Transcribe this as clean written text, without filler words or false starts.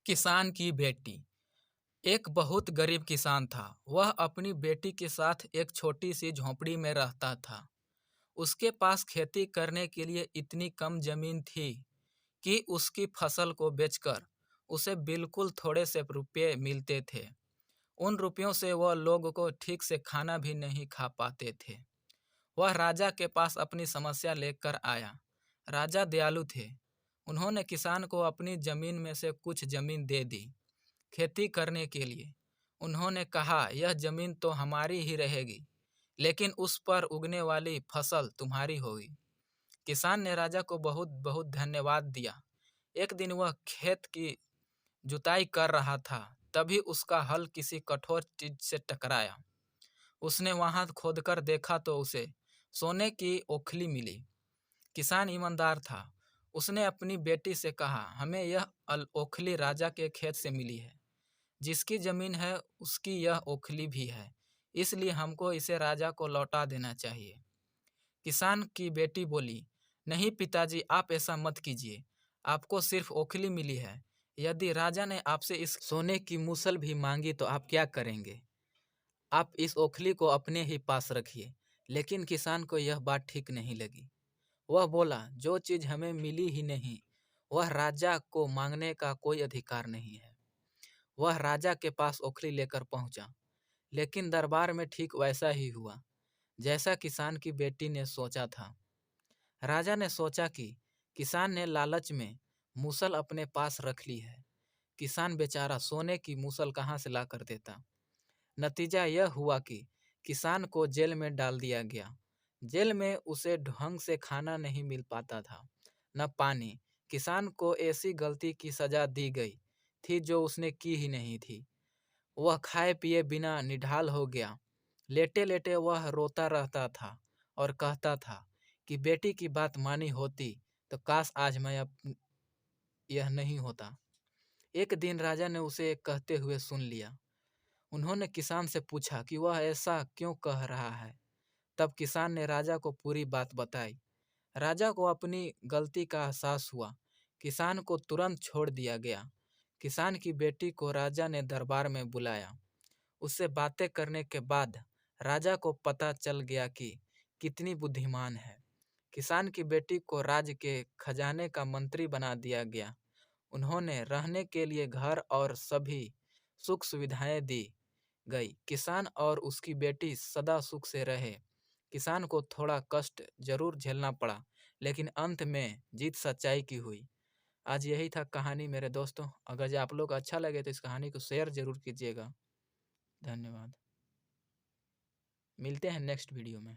किसान की बेटी। एक बहुत गरीब किसान था। वह अपनी बेटी के साथ एक छोटी सी झोंपड़ी में रहता था। उसके पास खेती करने के लिए इतनी कम जमीन थी कि उसकी फसल को बेचकर उसे बिल्कुल थोड़े से रुपये मिलते थे। उन रुपयों से वह लोगों को ठीक से खाना भी नहीं खा पाते थे। वह राजा के पास अपनी समस्या लेकर आया। राजा दयालु थे। उन्होंने किसान को अपनी जमीन में से कुछ जमीन दे दी खेती करने के लिए। उन्होंने कहा, यह जमीन तो हमारी ही रहेगी, लेकिन उस पर उगने वाली फसल तुम्हारी होगी। किसान ने राजा को बहुत बहुत धन्यवाद दिया। एक दिन वह खेत की जुताई कर रहा था, तभी उसका हल किसी कठोर चीज से टकराया। उसने वहां खोदकर देखा तो उसे सोने की ओखली मिली। किसान ईमानदार था। उसने अपनी बेटी से कहा, हमें यह ओखली राजा के खेत से मिली है। जिसकी जमीन है उसकी यह ओखली भी है, इसलिए हमको इसे राजा को लौटा देना चाहिए। किसान की बेटी बोली, नहीं पिताजी, आप ऐसा मत कीजिए। आपको सिर्फ ओखली मिली है। यदि राजा ने आपसे इस सोने की मूसल भी मांगी तो आप क्या करेंगे? आप इस ओखली को अपने ही पास रखिए। लेकिन किसान को यह बात ठीक नहीं लगी। वह बोला, जो चीज हमें मिली ही नहीं, वह राजा को मांगने का कोई अधिकार नहीं है। वह राजा के पास ओखली लेकर पहुंचा, लेकिन दरबार में ठीक वैसा ही हुआ जैसा किसान की बेटी ने सोचा था। राजा ने सोचा कि किसान ने लालच में मूसल अपने पास रख ली है। किसान बेचारा सोने की मूसल कहाँ से ला कर देता। नतीजा यह हुआ कि किसान को जेल में डाल दिया गया। जेल में उसे ढंग से खाना नहीं मिल पाता था, न पानी। किसान को ऐसी गलती की सजा दी गई थी जो उसने की ही नहीं थी। वह खाए पिए बिना निढाल हो गया। लेटे लेटे वह रोता रहता था और कहता था कि बेटी की बात मानी होती तो काश आज मैं अब यह नहीं होता। एक दिन राजा ने उसे कहते हुए सुन लिया। उन्होंने किसान से पूछा कि वह ऐसा क्यों कह रहा है। तब किसान ने राजा को पूरी बात बताई। राजा को अपनी गलती का एहसास हुआ। किसान को तुरंत छोड़ दिया गया। किसान की बेटी को राजा ने दरबार में बुलाया। उससे बातें करने के बाद राजा को पता चल गया कि कितनी बुद्धिमान है। किसान की बेटी को राज्य के खजाने का मंत्री बना दिया गया। उन्होंने रहने के लिए घर और सभी सुख सुविधाएं दी गई। किसान और उसकी बेटी सदा सुख से रहे। किसान को थोड़ा कष्ट जरूर झेलना पड़ा, लेकिन अंत में जीत सच्चाई की हुई। आज यही था कहानी मेरे दोस्तों। अगर आप लोग अच्छा लगे तो इस कहानी को शेयर जरूर कीजिएगा। धन्यवाद। मिलते हैं नेक्स्ट वीडियो में।